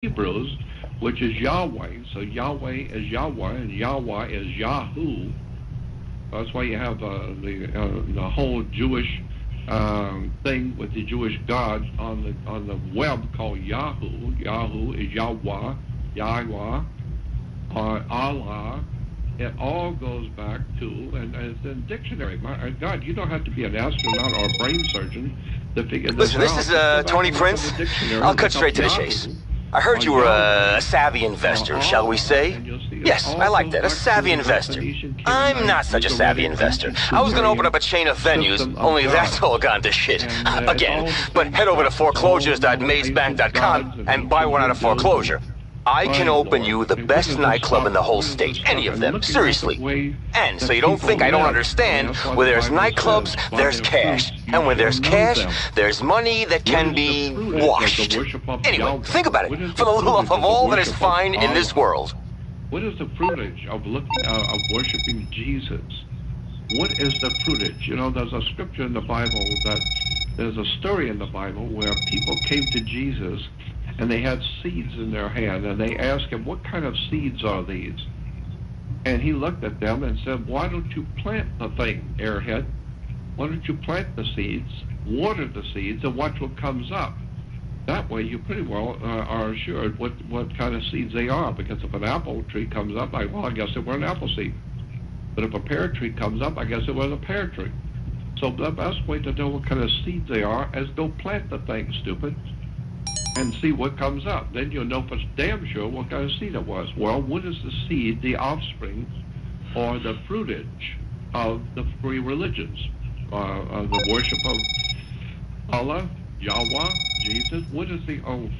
Hebrews, which is Yahweh. So Yahweh is Yahweh, and Yahweh is Yahoo. That's why you have the whole Jewish thing with the Jewish God on the web called Yahoo. Yahoo is Yahweh, Yahweh, Allah. It all goes back to, and it's in dictionary. My God, you don't have to be an astronaut or a brain surgeon to figure this out. Listen, this is Tony Prince. I'll cut straight to the chase. I heard you were a savvy investor, shall we say? Yes, I like that, a savvy investor. I'm not such a savvy investor. I was gonna open up a chain of venues, only that's all gone to shit. Again, but head over to foreclosures.mazebank.com and buy one out of foreclosure. I can open you the best nightclub in the whole state, any of them, seriously. And so you don't think I don't understand, where there's nightclubs, there's cash. And when there's cash, there's money that can be washed. Anyway, think about it, for the love of all that is fine in this world. What is the fruitage of worshiping Jesus? What is the fruitage? You know, there's a scripture in the Bible there's a story in the Bible where people came to Jesus and they had seeds in their hand, and they asked him, what kind of seeds are these? And he looked at them and said, why don't you plant the thing, airhead? Why don't you plant the seeds, water the seeds, and watch what comes up? That way you pretty well are assured what kind of seeds they are, because if an apple tree comes up, I guess it was an apple seed. But if a pear tree comes up, I guess it was a pear tree. So the best way to know what kind of seeds they are is go plant the thing, stupid, and see what comes up. Then you'll know for damn sure what kind of seed it was. Well, what is the seed, the offspring, or the fruitage of the three religions? The worship of Allah, Yahweh, Jesus. What is the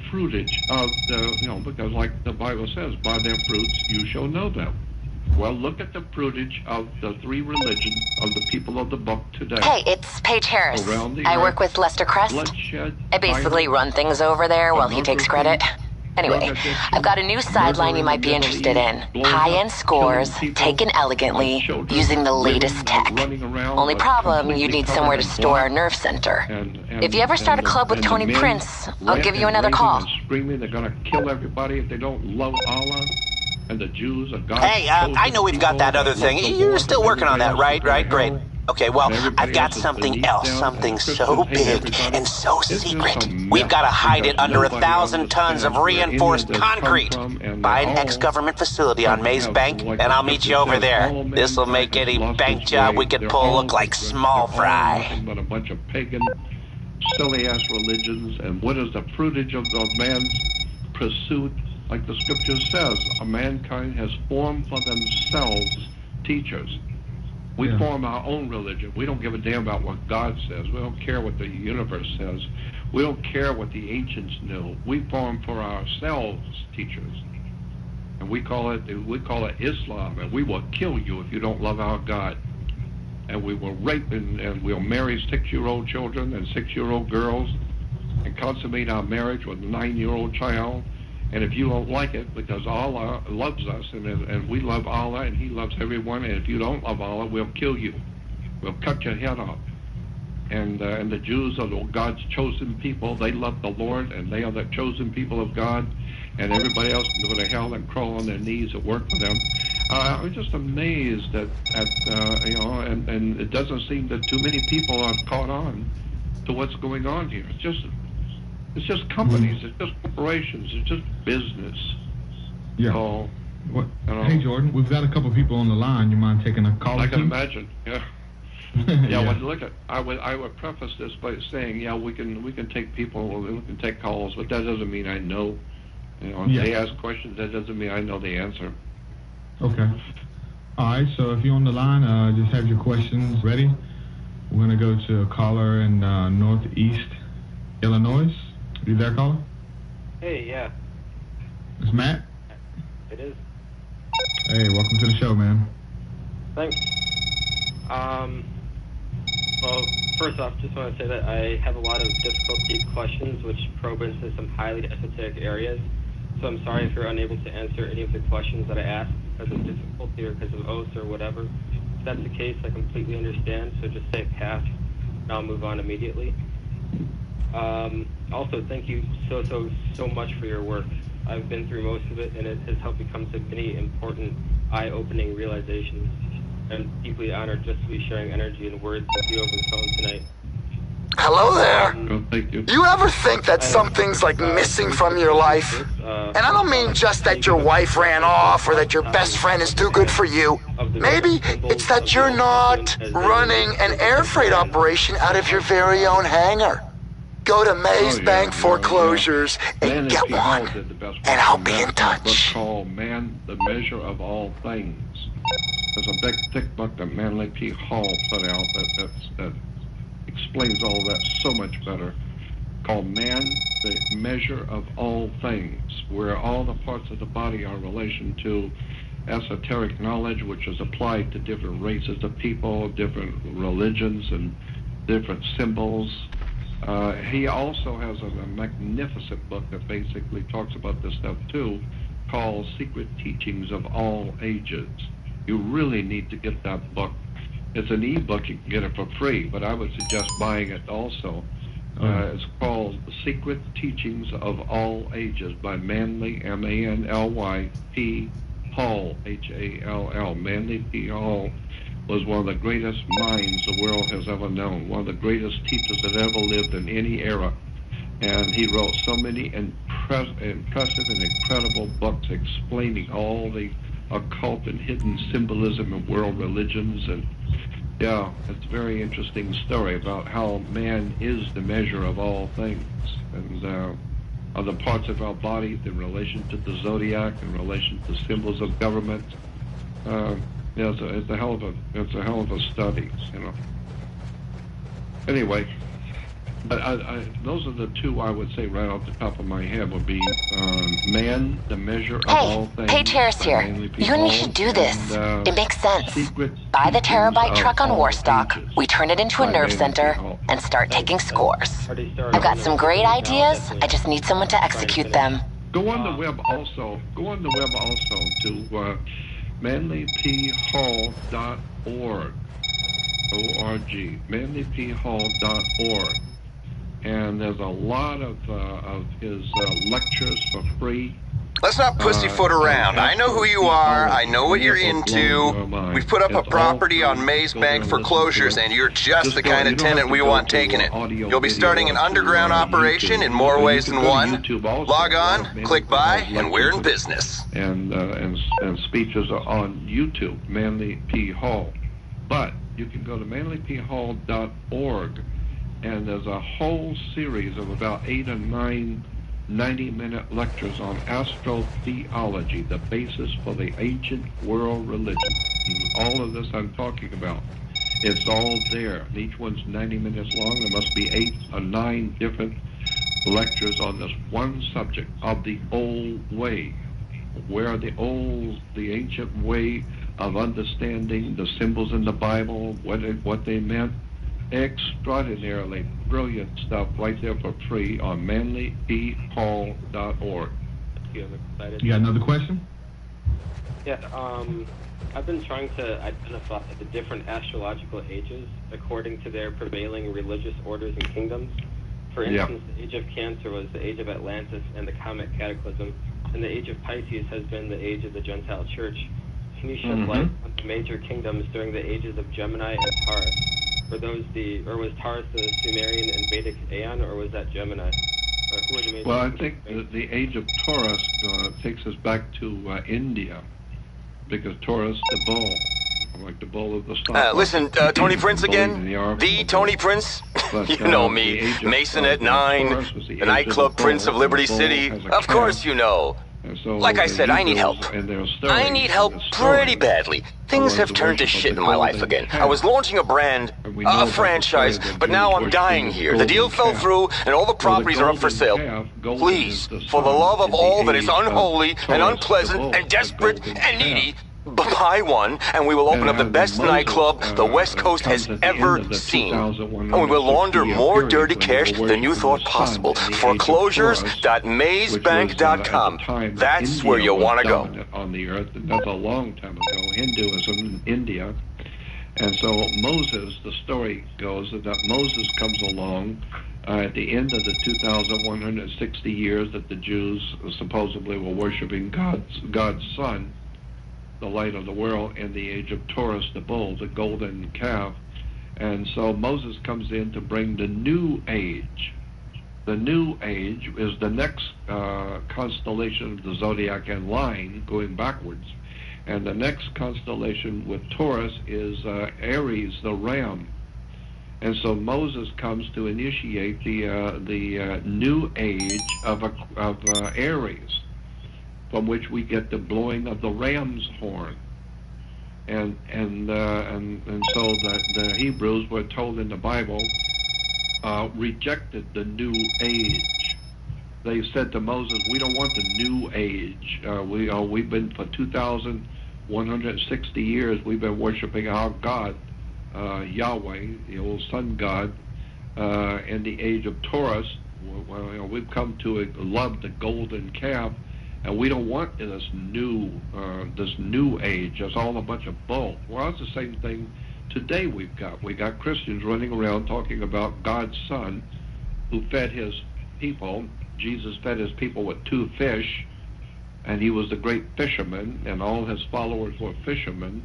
fruitage of the, because like the Bible says, by their fruits you shall know them. Well, look at the fruitage of the three religions of the people of the book today. Hey, it's Paige Harris. I work with Lester Crest. I basically run things over there while he takes credit. Anyway, I've got a new sideline you might be interested in. High-end scores, taken elegantly, using the latest tech. Only problem, you need somewhere to store our nerve center. If you ever start a club with Tony Prince, I'll give you another call. Screaming they're gonna kill everybody if they don't love Allah. And the Jews of God. Hey, I know we've got that other thing. You're still working on that, right? Great. Okay, well, I've got something else, something so big and so secret. We've got to hide it under 1,000 tons of reinforced concrete. Buy an ex-government facility on Maze Bank, and I'll meet you over there. This'll make any bank job we could pull look like small fry. But a bunch of pagan, silly-ass religions, and what is the fruitage of man's pursuit? Like the scripture says, mankind has formed for themselves teachers. We form our own religion. We don't give a damn about what God says. We don't care what the universe says. We don't care what the ancients knew. We form for ourselves teachers. And we call it Islam, and we will kill you if you don't love our God. And we will rape and we'll marry 6-year-old children and 6-year-old girls and consummate our marriage with a 9-year-old child. And if you don't like it, because Allah loves us, and we love Allah, and He loves everyone, and if you don't love Allah, we'll kill you. We'll cut your head off. And the Jews are God's chosen people. They love the Lord, and they are the chosen people of God, and everybody else can go to hell and crawl on their knees and work for them. I'm just amazed at and it doesn't seem that too many people are caught on to what's going on here. It's just companies, it's just corporations, it's just business. Yeah. So, hey, Jordan, we've got a couple people on the line. You mind taking a call? I can imagine, yeah. Well, look, I would preface this by saying, we can take people, we can take calls, but that doesn't mean I know. If they ask questions, that doesn't mean I know the answer. Okay. All right, so if you're on the line, just have your questions ready. We're going to go to a caller in Northeast Illinois. You there, caller? Hey, yeah. It's Matt? It is. Hey, welcome to the show, man. Thanks. Well, first off, just want to say that I have a lot of difficult, deep questions which probe into some highly esoteric areas. So I'm sorry if you're unable to answer any of the questions that I asked because of difficulty or because of oaths or whatever. If that's the case, I completely understand. So just say pass, and I'll move on immediately. Also, thank you so much for your work. I've been through most of it, and it has helped me come to many important, eye-opening realizations. I'm deeply honored just to be sharing energy and words with you over the phone tonight. Hello there. Thank you. You ever think that something's like missing from your life? And I don't mean just that your wife ran off or that your best friend is too good for you. Maybe it's that you're not running an air freight operation out of your very own hangar. Go to Maze Bank Foreclosures and get one, and I'll be in touch. Called Man, the Measure of All Things. There's a big, thick book that Manly P. Hall put out that explains all that so much better, called Man, the Measure of All Things, where all the parts of the body are in relation to esoteric knowledge, which is applied to different races of people, different religions, and different symbols. He also has a magnificent book that basically talks about this stuff too, called Secret Teachings of All Ages. You really need to get that book. It's an e-book, you can get it for free, but I would suggest buying it also. It's called Secret Teachings of All Ages by Manly, M-A-N-L-Y, P. Hall, H-A-L-L. Manly P. Hall was one of the greatest minds the world has ever known, one of the greatest teachers that ever lived in any era. And he wrote so many impressive and incredible books explaining all the occult and hidden symbolism of world religions. And yeah, it's a very interesting story about how man is the measure of all things, and other parts of our body in relation to the zodiac, in relation to symbols of government. It's a hell of a study, you know. Anyway, but those are the two I would say right off the top of my head would be Man, the Measure of All Things. Hey, Paige Harris here. You and me should do this. It makes sense. Buy the terabyte truck on Warstock, we turn it into a nerve center, and start taking scores. I've got some great ideas, I just need someone to execute them. Go on the web also. Go on the web also to manlyphall.org. O-R-G. manlyphall.org. And there's a lot of his lectures for free. Let's not pussyfoot around. I know who you are. I know what you're into. We've put up a property on Maze Bank Foreclosures, and you're just the kind of tenant we want taking it. You'll be starting an underground operation in more ways than one. Log on, click buy, and we're in business. And speeches are on YouTube, Manly P. Hall. But you can go to manlyphall.org, and there's a whole series of about 8 or 9 90-minute lectures on astrotheology, the basis for the ancient world religion. And all of this I'm talking about, it's all there. And each one's 90 minutes long. There must be 8 or 9 different lectures on this one subject of the old way, where the ancient way of understanding the symbols in the Bible, what they meant. Extraordinarily brilliant stuff right there for free on manlyphall.org. You got another question? Yeah, I've been trying to identify the different astrological ages according to their prevailing religious orders and kingdoms. For instance, the age of Cancer was the age of Atlantis and the comet cataclysm, and the age of Pisces has been the age of the Gentile Church. Can you shed light on the major kingdoms during the ages of Gemini and Taurus? Or was Taurus the Sumerian and Vedic Aeon, or was that Gemini? Well, I think the age of Taurus takes us back to India, because Taurus, the bull, like the bull of the stock. Listen, Tony Prince again? The Tony Prince? You know me, Mason at 9, the nightclub Prince of Liberty City. Of course you know. So like I said, I need help. I need help pretty badly. Things have turned to shit in my life again. I was launching a brand, a franchise, but now I'm dying here. The deal fell through, and all the properties are up for sale. Please, for the love of all that is unholy and unpleasant and desperate and needy, buy one, and we will open up the best nightclub the West Coast has ever seen. And we will launder more dirty cash than you thought possible. Foreclosures.mazebank.com. That's where you want to go. On the earth, and that's a long time ago. Hinduism in India. And so Moses, the story goes that Moses comes along, At the end of the 2,160 years that the Jews supposedly were worshiping God's Son, the light of the world, in the age of Taurus, the bull, the golden calf. And so Moses comes in to bring the new age. The new age is the next constellation of the zodiac and line going backwards. And the next constellation with Taurus is Aries, the ram. And so Moses comes to initiate the new age of Aries, from which we get the blowing of the ram's horn. And so the Hebrews were told in the Bible rejected the new age. They said to Moses, "We don't want the new age. We've been for 2,160 years. We've been worshiping our God, Yahweh, the old sun god, in the age of Taurus. We've come to love the golden calf, and we don't want this new age. It's all a bunch of bull." Well, it's the same thing today. We got Christians running around talking about God's Son, who fed his people. Jesus fed his people with 2 fish, and he was the great fisherman, and all his followers were fishermen,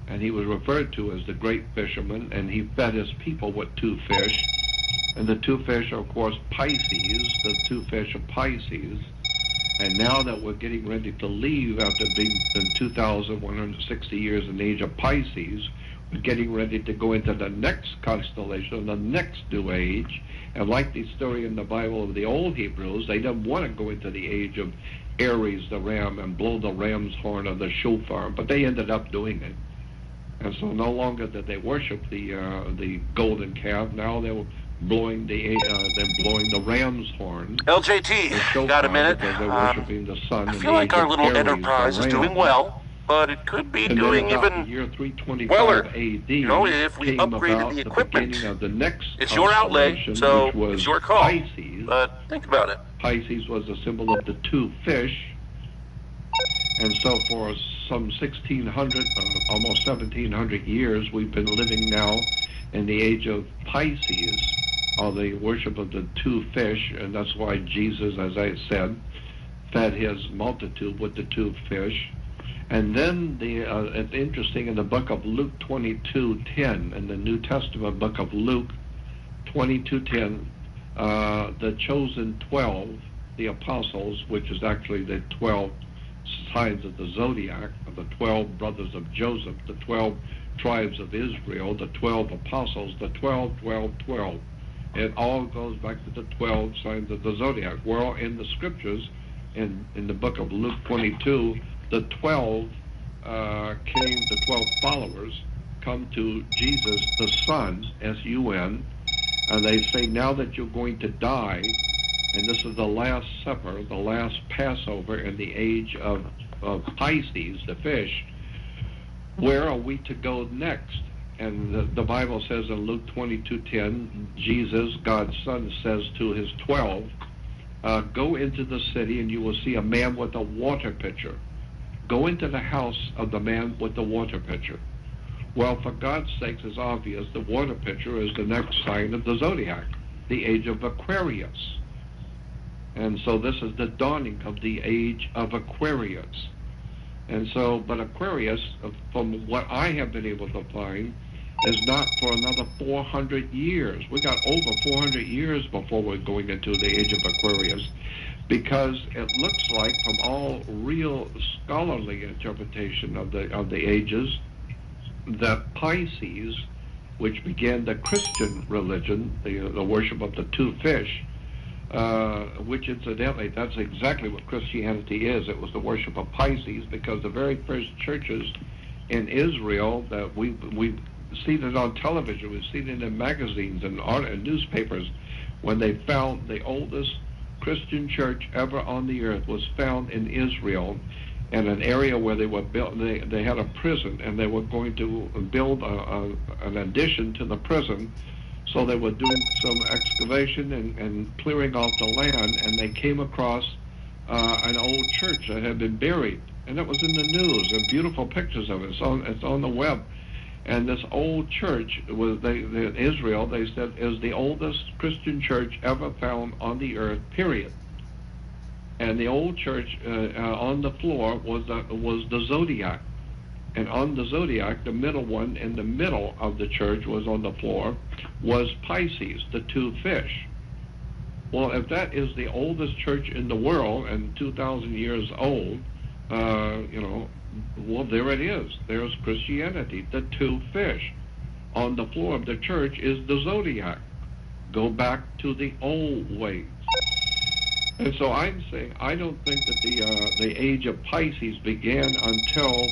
and he was referred to as the great fisherman, and he fed his people with 2 fish. And the 2 fish are, of course, Pisces. The 2 fish are Pisces. And now that we're getting ready to leave after being in 2,160 years in the age of Pisces, we're getting ready to go into the next constellation, the next new age. And like the story in the Bible of the old Hebrews, they didn't want to go into the age of Aries, the ram, and blow the ram's horn of the shofar, but they ended up doing it. And so no longer did they worship the golden calf. Now they were blowing the ram's horn. LJT, got a minute? They're worshiping the sun. I feel like our little Aries, enterprise is doing well, but it could be doing even year 325 weller. AD, If we upgraded the equipment. Of the next It's your outlay, so it's your call. Pisces. But think about it. Pisces was a symbol of the 2 fish, and so for some 1,600, almost 1,700 years, we've been living now in the age of Pisces, or the worship of the 2 fish, and that's why Jesus, as I said, fed his multitude with the 2 fish. And then it's interesting, in the book of Luke 22:10, in the New Testament book of Luke 22:10, the chosen 12, the apostles, which is actually the 12 signs of the zodiac, of the 12 brothers of Joseph, the 12 tribes of Israel, the 12 apostles, the 12, 12, 12. It all goes back to the 12 signs of the zodiac. Well, in the scriptures, in the book of Luke 22, the 12 the 12 followers come to Jesus, the Son, S-U-N, and they say, now that you're going to die, and this is the Last Supper, the last Passover in the age of Pisces, the fish, where are we to go next? And the Bible says in Luke 22:10, Jesus, God's Son, says to his 12, go into the city and you will see a man with a water pitcher. Go into the house of the man with the water pitcher. Well, for God's sakes, it's obvious the water pitcher is the next sign of the zodiac, the age of Aquarius. And so this is the dawning of the age of Aquarius. And so, but Aquarius, from what I have been able to find, is not for another 400 years. We got over 400 years before we're going into the age of Aquarius, because it looks like, from all real scholarly interpretation of the ages, that Pisces, which began the Christian religion, the worship of the 2 fish, which incidentally, that's exactly what Christianity is. It was the worship of Pisces, because the very first churches in Israel that we've seen it on television, we've seen it in magazines and newspapers, when they found the oldest Christian church ever on the earth was found in Israel, in an area where they were built. They had a prison, and they were going to build an addition to the prison. So they were doing some excavation and clearing off the land, and they came across an old church that had been buried, and it was in the news, and beautiful pictures of it. It's on the web. And this old church was Israel. They said is the oldest Christian church ever found on the earth. Period. And the old church on the floor was the zodiac, and on the zodiac, the middle one in the middle of the church was on the floor, was Pisces, the two fish. Well, if that is the oldest church in the world and 2,000 years old, well, there it is. There's Christianity, the two fish. On the floor of the church is the zodiac. Go back to the old ways. And so I'm saying I don't think that the age of Pisces began until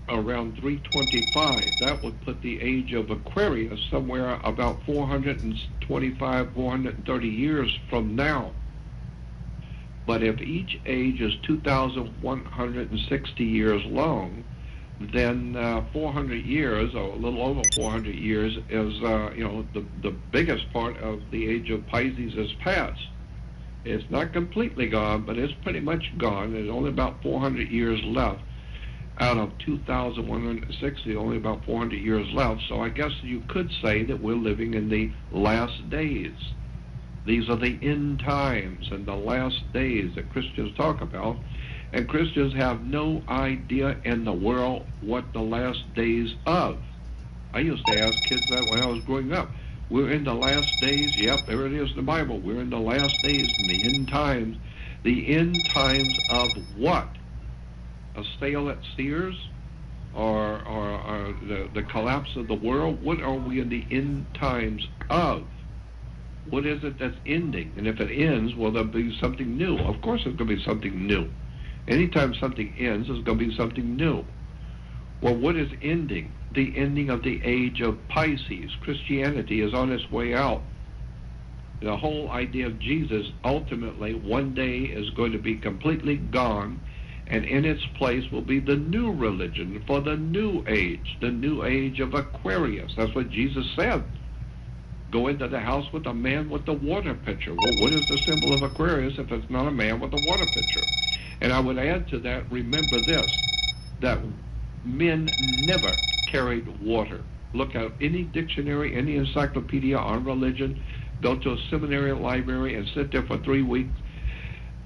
around 325. That would put the age of Aquarius somewhere about 425, 430 years from now. But if each age is 2,160 years long, then 400 years, or a little over 400 years, is the biggest part of the age of Pisces is past. It's not completely gone, but it's pretty much gone. There's only about 400 years left. Out of 2,160, only about 400 years left. So I guess you could say that we're living in the last days. These are the end times and the last days that Christians talk about. And Christians have no idea in the world what the last days of. I used to ask kids that when I was growing up. We're in the last days. Yep, there it is in the Bible. We're in the last days and the end times. The end times of what? A sale at Sears? Or the collapse of the world? What are we in the end times of? What is it that's ending? And if it ends, will there be something new? Of course there's going to be something new. Anytime something ends, there's going to be something new. Well, what is ending? The ending of the age of Pisces. Christianity is on its way out. The whole idea of Jesus ultimately one day is going to be completely gone, and in its place will be the new religion for the new age of Aquarius. That's what Jesus said. Go into the house with a man with the water pitcher. Well, what is the symbol of Aquarius if it's not a man with a water pitcher? And I would add to that, remember this, that men never carried water. Look at any dictionary, any encyclopedia on religion, go to a seminary library and sit there for 3 weeks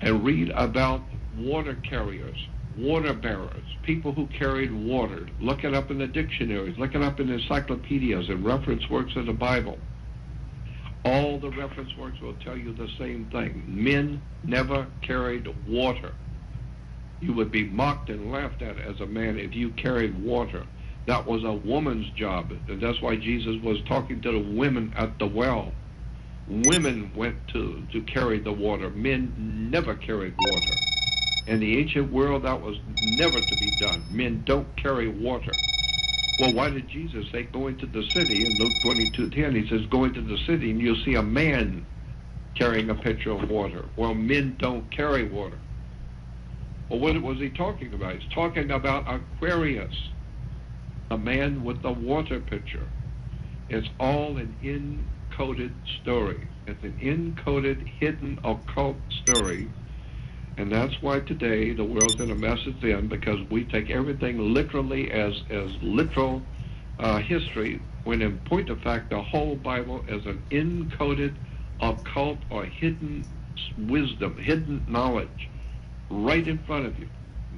and read about water carriers, water bearers, people who carried water. Look it up in the dictionaries, look it up in encyclopedias and reference works of the Bible. All the reference works will tell you the same thing. Men never carried water. You would be mocked and laughed at as a man if you carried water. That was a woman's job. And that's why Jesus was talking to the women at the well. Women went to carry the water. Men never carried water. In the ancient world, that was never to be done. Men don't carry water. Well, why did Jesus say go into the city? In Luke 22:10, he says go into the city and you'll see a man carrying a pitcher of water. Well, men don't carry water. Well, what was he talking about? He's talking about Aquarius, the man with the water pitcher. It's all an encoded story. It's an encoded, hidden, occult story. And that's why today the world's in a mess it's in, because we take everything literally as literal history, when in point of fact the whole Bible is an encoded, occult, or hidden wisdom, hidden knowledge, right in front of you.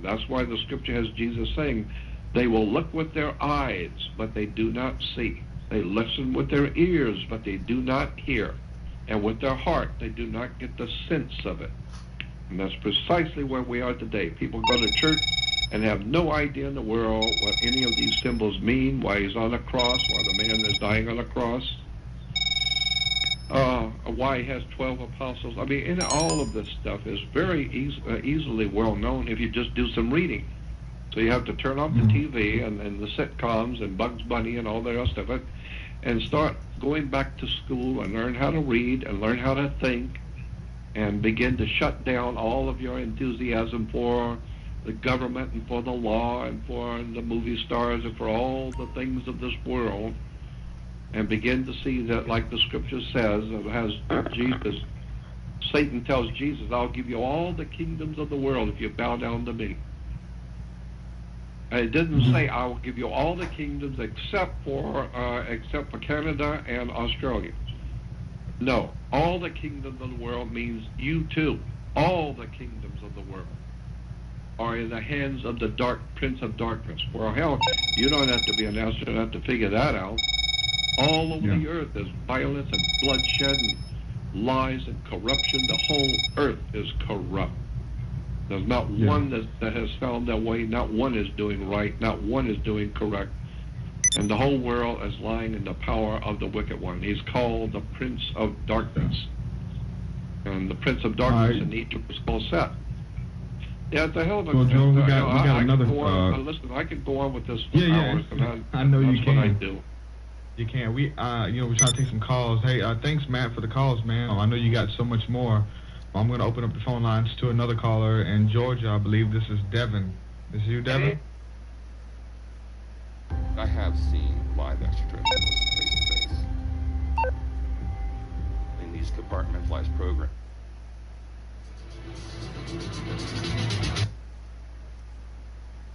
That's why the scripture has Jesus saying, they will look with their eyes, but they do not see. They listen with their ears, but they do not hear. And with their heart, they do not get the sense of it. And that's precisely where we are today. People go to church and have no idea in the world what any of these symbols mean, why he's on a cross, why the man is dying on a cross, why he has 12 apostles. I mean, and all of this stuff is very easily well known if you just do some reading. So you have to turn off the TV and the sitcoms and Bugs Bunny and all the rest of it and start going back to school and learn how to read and learn how to think and begin to shut down all of your enthusiasm for the government and for the law and for the movie stars and for all the things of this world, and begin to see that, like the scripture says, Satan tells Jesus, I'll give you all the kingdoms of the world if you bow down to me. It didn't say I will give you all the kingdoms except for Canada and Australia. No, all the kingdoms of the world means you too. All the kingdoms of the world are in the hands of the Prince of Darkness. Well, hell, you don't have to be an astronaut to figure that out. All over the earth there's violence and bloodshed and lies and corruption. The whole earth is corrupt. There's not one that has found their way. Not one is doing right. Not one is doing correct. And the whole world is lying in the power of the wicked one. He's called the Prince of Darkness. And the Prince of Darkness in Egypt was called Seth. Yeah, it's a hell of a... Well, Joe, we got another... listen, I could go on with this for hours. And I know you can. That's what I do. You can. We're trying to take some calls. Hey, thanks, Matt, for the calls, man. I know you got so much more. I'm going to open up the phone lines to another caller in Georgia. I believe this is Devin. Is you, Devin? I have seen live extraterrestrials face-to-face in these compartmentalized programs.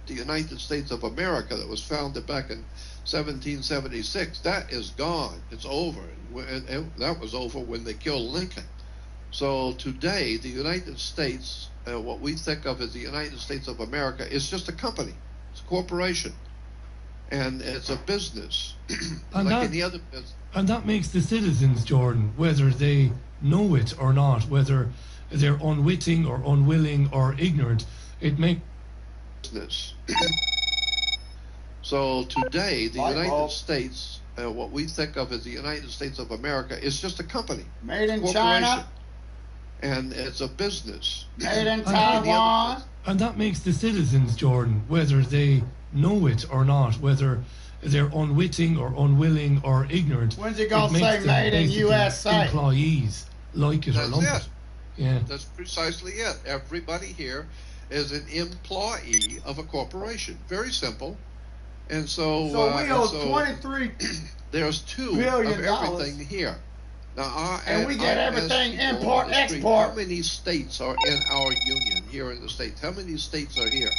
The United States of America that was founded back in 1776, that is gone. It's over. And that was over when they killed Lincoln. So today, the United States, what we think of as the United States of America, is just a company. It's a corporation. And it's a business. And like any other business. And that makes the citizens, Jordan, whether they know it or not, whether they're unwitting or unwilling or ignorant, it makes business. So today, the United States, what we think of as the United States of America, is just a company. Made in China. And it's a business. Made in Taiwan. And that makes the citizens, Jordan, whether they know it or not, whether they're unwitting or unwilling or ignorant. When's it gonna say made in USA? Employees like it or lump it. Yeah. That's precisely it. Everybody here is an employee of a corporation. Very simple. And so we owe $23 there's $2 billion of everything here. Now, and we get everything import, export. How many states are in our union here in the States? How many states are here?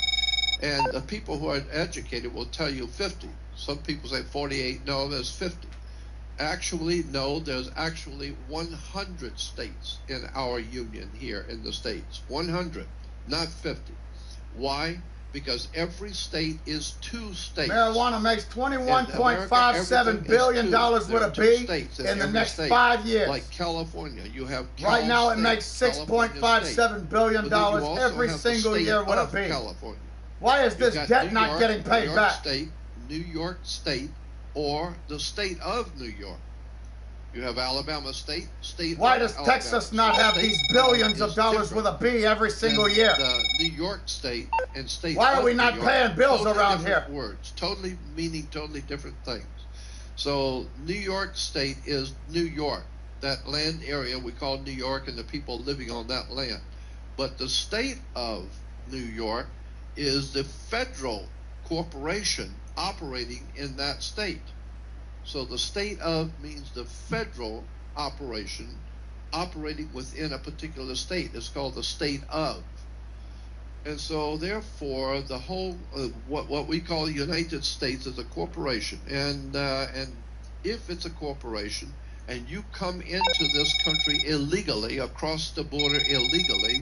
And the people who are educated will tell you 50. Some people say 48. No, there's 50. Actually, no, there's actually 100 states in our union here in the States. 100, not 50. Why? Because every state is 2 states. Marijuana makes $21.57 billion with a B in the next 5 years. Like California, you have right now it makes $6.57 billion every single year with a B. California. Why is this debt not getting paid back? New York State, or the state of New York. You have Alabama State. Why does Texas not have these billions of dollars with a B every single year? The New York State and state. Why are we not paying bills around here? Words, meaning totally different things. So New York State is New York. That land area we call New York, and the people living on that land. But the state of New York is the federal corporation operating in that state. So the state of means the federal operation operating within a particular state. It's called the state of. And so therefore the whole what we call the United States is a corporation. And if it's a corporation and you come into this country illegally, across the border illegally,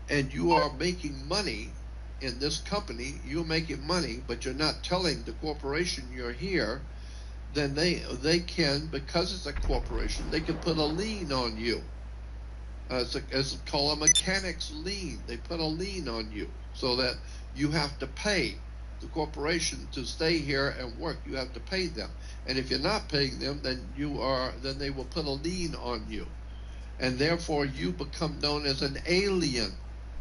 and you are making money in this company, you're making money, but you're not telling the corporation you're here, then they can, because it's a corporation, they can put a lien on you. It's called a mechanic's lien. They put a lien on you so that you have to pay the corporation to stay here and work. You have to pay them, and if you're not paying them, then they will put a lien on you, and therefore you become known as an alien.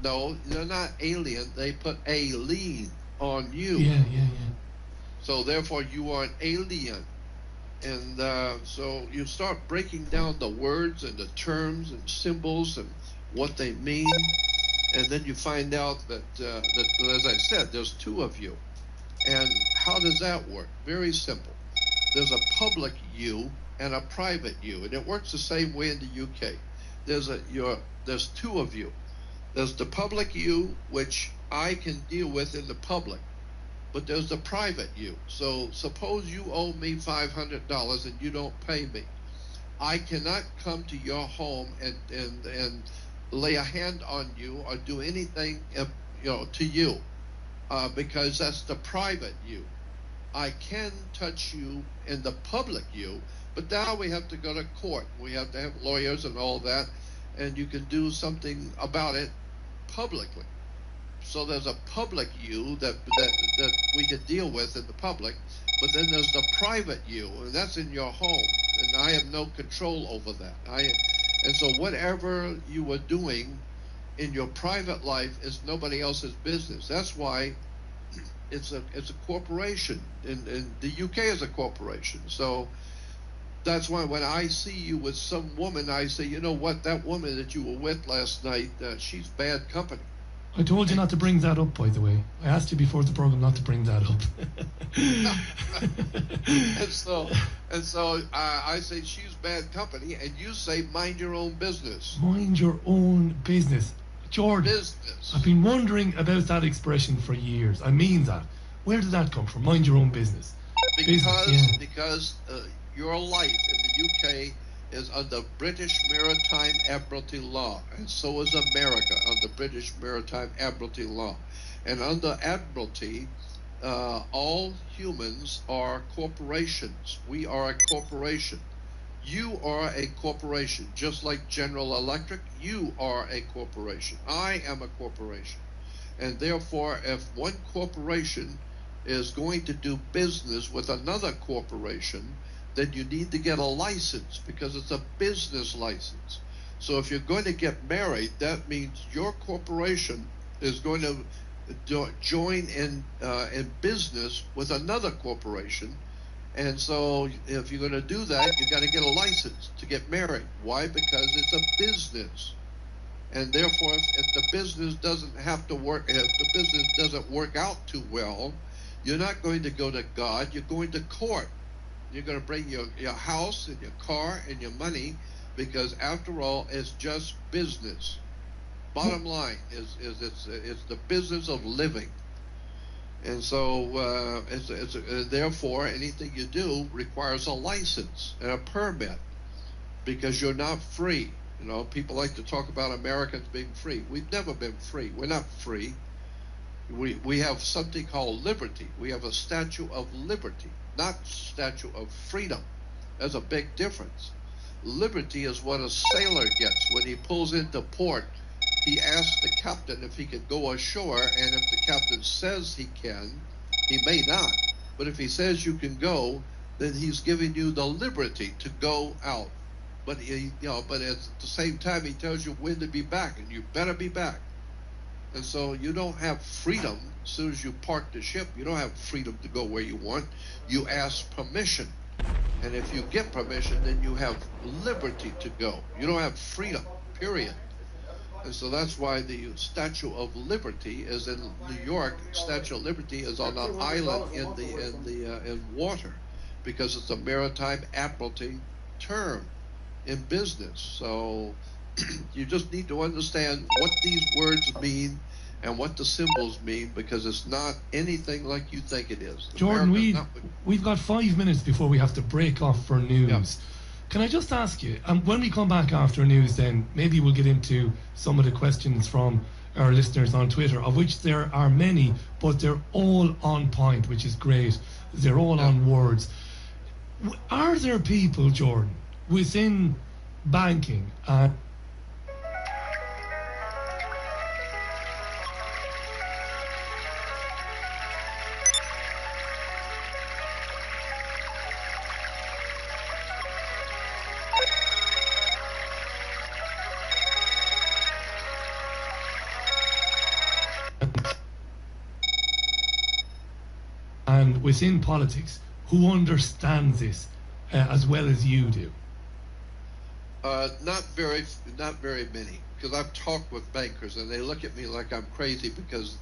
No, you're not alien. They put a lien on you. Yeah. So therefore you are an alien. And so you start breaking down the words and the terms and symbols and what they mean, and then you find out that as I said, there's 2 of you. And how does that work? Very simple. There's a public you and a private you, and it works the same way in the UK. There's 2 of you. There's the public you, which I can deal with in the public. but there's the private you. So suppose you owe me $500 and you don't pay me. I cannot come to your home and lay a hand on you or do anything, to you, because that's the private you. I can touch you in the public you, but now we have to go to court. We have to have lawyers and all that, and you can do something about it publicly. So there's a public you that we can deal with in the public, but then there's the private you, and that's in your home, and I have no control over that. And so whatever you were doing in your private life is nobody else's business. That's why it's a corporation, and the UK is a corporation. So that's why when I see you with some woman, I say, you know what, that woman that you were with last night, she's bad company. I told you not to bring that up, by the way. I asked you before the program not to bring that up. and so I say she's bad company, and you say mind your own business. Mind your own business. Jordan, business. I've been wondering about that expression for years. I mean that. Where did that come from? Mind your own business. Because your life in the UK is under British Maritime Admiralty law, and so is America under British Maritime Admiralty law. And under Admiralty, all humans are corporations. We are a corporation. You are a corporation, just like General Electric. You are a corporation. I am a corporation. And therefore, if one corporation is going to do business with another corporation, then you need to get a license, because it's a business license. So if you're going to get married, that means your corporation is going to join in business with another corporation. And so if you're going to do that, you got to get a license to get married. Why? Because it's a business. And therefore, if the business doesn't have to work, if the business doesn't work out too well, you're not going to go to God, you're going to court. You're going to bring your house and your car and your money, because after all, it's just business. Bottom line is it's the business of living. And so therefore, anything you do requires a license and a permit, because you're not free. You know, people like to talk about Americans being free. We've never been free. We're not free. We have something called liberty. We have a statue of liberty, not statue of freedom. There's a big difference. Liberty is what a sailor gets when he pulls into port. He asks the captain if he can go ashore, and if the captain says he can, he may not. But if he says you can go, then he's giving you the liberty to go out. But but at the same time, he tells you when to be back, and you better be back. And so you don't have freedom as soon as you park the ship. You don't have freedom to go where you want. You ask permission. And if you get permission, then you have liberty to go. You don't have freedom, period. And so that's why the Statue of Liberty is in New York. Statue of Liberty is on an island in water, because it's a maritime admiralty term in business. So you just need to understand what these words mean and what the symbols mean, because it's not anything like you think it is. Jordan, we've got 5 minutes before we have to break off for news. Yeah. Can I just ask you, when we come back after news, then maybe we'll get into some of the questions from our listeners on Twitter, of which there are many, but they're all on point, which is great. They're all on words. Are there people, Jordan, within banking and within politics who understands this as well as you do? Not very many, because I've talked with bankers and they look at me like I'm crazy, because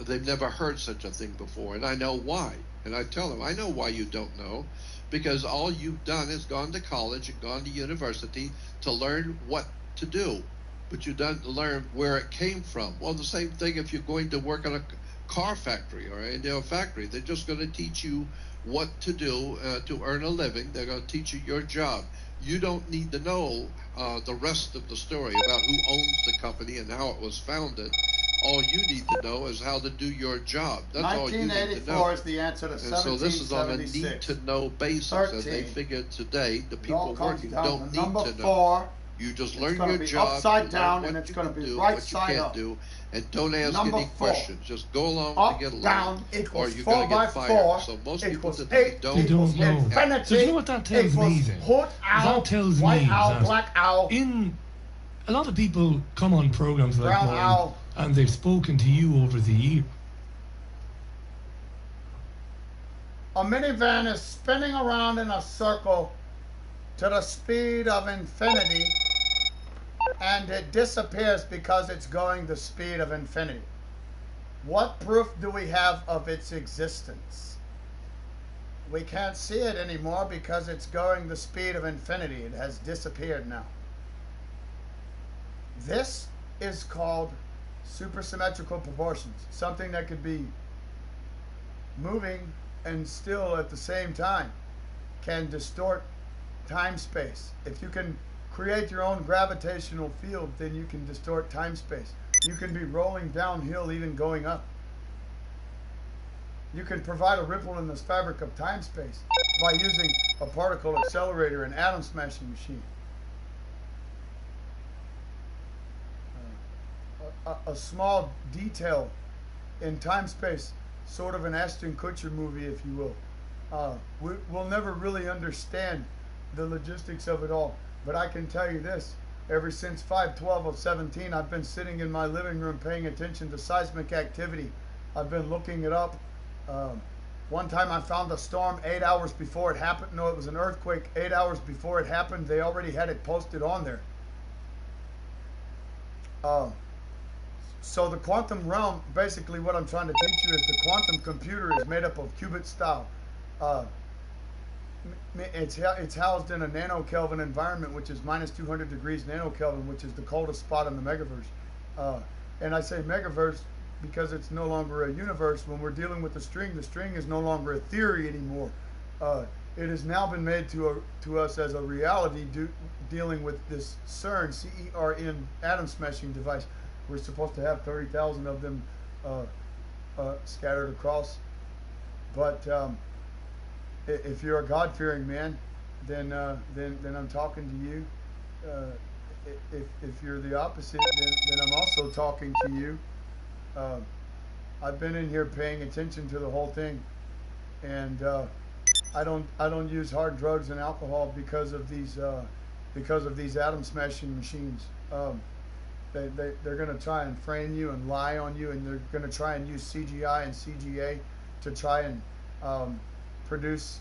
they've never heard such a thing before, and I know why. And I tell them, I know why you don't know, because all you've done is gone to college and gone to university to learn what to do, but you don't learn where it came from. Well, the same thing if you're going to work on a car factory or in their factory. They're just going to teach you what to do to earn a living. They're going to teach you your job. You don't need to know the rest of the story about who owns the company and how it was founded. All you need to know is how to do your job. That's all you need to know. 1984 is the answer to 1776. So this is on a need-to-know basis, and they figured today the people working don't need to know. You just learn your job, upside down, and it's going to be right side up. And don't ask any questions. Just go along up, to get along, down, or you're going to get fired. So most people today don't know. Infinity, so you know what that tells me then? That tells me that black owl. In a lot of people come on programs like mine, and they've spoken to you over the year. A minivan is spinning around in a circle to the speed of infinity, and it disappears because it's going the speed of infinity. What proof do we have of its existence? We can't see it anymore because it's going the speed of infinity. It has disappeared now. This is called supersymmetrical proportions, something that could be moving and still at the same time can distort time-space. If you can create your own gravitational field, then you can distort time-space. You can be rolling downhill, even going up. You can provide a ripple in this fabric of time-space by using a particle accelerator, an atom smashing machine. A small detail in time-space, sort of an Ashton Kutcher movie, if you will. We'll never really understand the logistics of it all, but I can tell you this: ever since 5/12/17, I've been sitting in my living room paying attention to seismic activity. I've been looking it up. One time I found a storm 8 hours before it happened. No, it was an earthquake 8 hours before it happened. They already had it posted on there. So the quantum realm, basically what I'm trying to teach you is the quantum computer is made up of qubit style. It's housed in a nanokelvin environment, which is minus 200 degrees nanokelvin, which is the coldest spot in the megaverse. And I say megaverse because it's no longer a universe. When we're dealing with the string is no longer a theory anymore. It has now been made to us as a reality dealing with this CERN, C-E-R-N, atom smashing device. We're supposed to have 30,000 of them scattered across. But if you're a God-fearing man, then I'm talking to you. If you're the opposite, then I'm also talking to you. I've been in here paying attention to the whole thing, and I don't use hard drugs and alcohol because of these atom smashing machines. They're going to try and frame you and lie on you, and they're going to try and use CGI and CGA to try and produce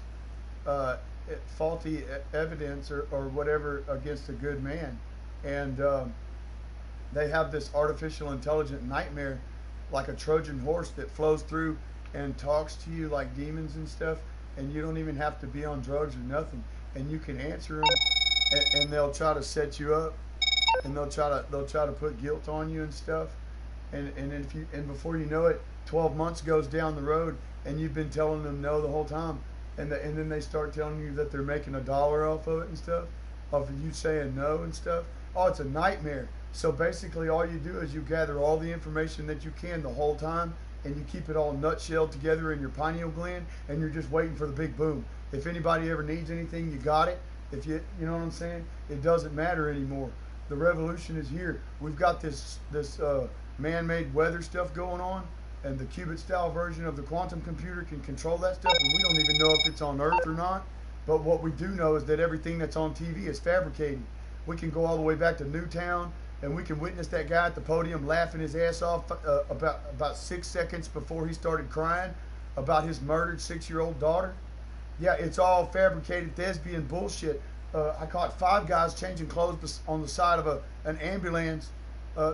faulty evidence or whatever against a good man. And they have this artificial intelligent nightmare, like a Trojan horse, that flows through and talks to you like demons and stuff, and you don't even have to be on drugs or nothing, and you can answer them, and they'll try to set you up, and they'll try to put guilt on you and stuff, and before you know it, 12 months goes down the road, and you've been telling them no the whole time, and then they start telling you that they're making $1 off of it and stuff, off of you saying no and stuff. Oh, it's a nightmare. So basically all you do is you gather all the information that you can the whole time, and you keep it all nutshelled together in your pineal gland, and you're just waiting for the big boom. If anybody ever needs anything, you got it. If you know what I'm saying? It doesn't matter anymore. The revolution is here. We've got this man-made weather stuff going on, and the qubit style version of the quantum computer can control that stuff, and we don't even know if it's on Earth or not. But what we do know is that everything that's on TV is fabricated. We can go all the way back to Newtown, and we can witness that guy at the podium laughing his ass off about 6 seconds before he started crying about his murdered 6-year-old daughter. Yeah, it's all fabricated thespian bullshit. I caught 5 guys changing clothes on the side of an ambulance.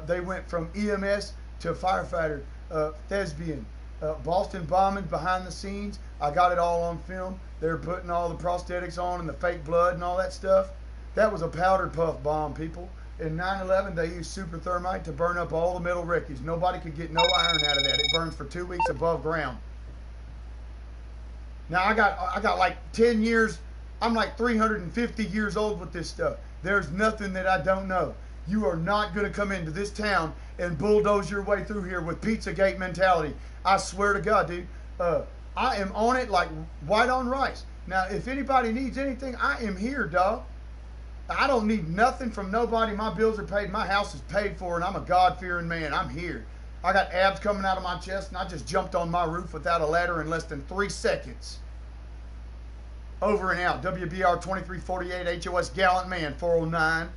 They went from EMS to firefighter, thespian. Boston bombing behind the scenes. I got it all on film. They were putting all the prosthetics on and the fake blood and all that stuff. That was a powder puff bomb, people. In 9/11, they used super thermite to burn up all the metal wreckage. Nobody could get no iron out of that. It burns for 2 weeks above ground. Now I got like 10 years. I'm like 350 years old with this stuff. There's nothing that I don't know. You are not going to come into this town and bulldoze your way through here with Pizzagate mentality. I swear to God, dude. I am on it like white on rice. Now, if anybody needs anything, I am here, dog. I don't need nothing from nobody. My bills are paid. My house is paid for, and I'm a God-fearing man. I'm here. I got abs coming out of my chest, and I just jumped on my roof without a ladder in less than 3 seconds. Over and out. WBR 2348 HOS Gallant Man 409.